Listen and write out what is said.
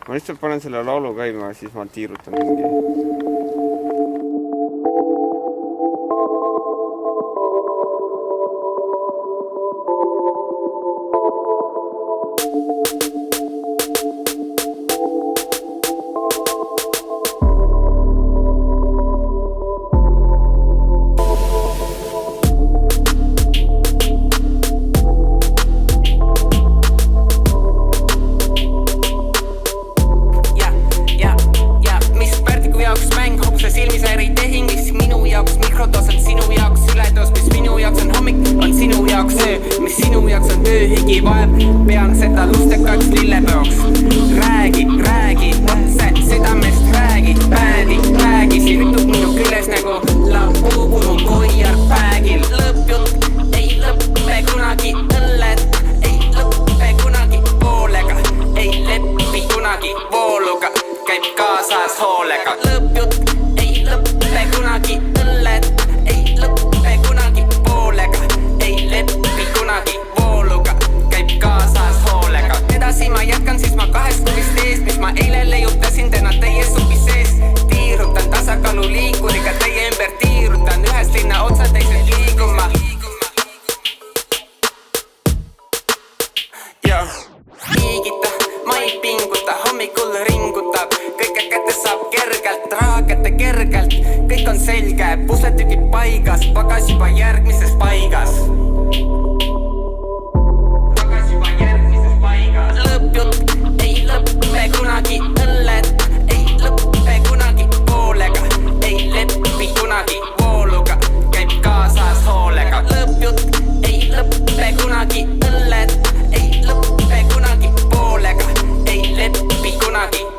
Ma lihtsalt panen selle laulu käima, siis ma tiirutan mingi. Pean seda lustekaks lillepeoks. Räägi, otse südamest räägi. Päädi, siin ütlub minu küljes nagu lapuu koiar päägil. Lõppjutt ei lõppe kunagi, õlled ei lõppe kunagi poolega. Ei leppi kunagi vooluga, käib kaasas hoolega. Lõppjutt ei lõppe kunagi, õlled ei lõppe kunagi poolega. Ei leppi kunagi vooluga, käib kaasas hoolega. Edasi ma jätkan, siis ma kahest kuvist eest, mis ma eile leiutasin täna teie supi sees. Tiirutan tasakaalu liikuriga teie ümber, tiirutan ühest linna otsa teiselt liiguma. Liigita, ma ei pinguta, hommikul ringutab. Kõike kätte saab kergelt, raha kätte kergelt. Kõik on selge, pusletükid paigas, pagas juba järgmises paigas. Lõppjutt ei lõppe kunagi, õlled ei lõppe kunagi poolega. Ei leppi kunagi vooluga, käib kaasas hoolega. Lõppjutt ei lõppe kunagi, õlled ei lõppe kunagi poolega. Ei leppi kunagi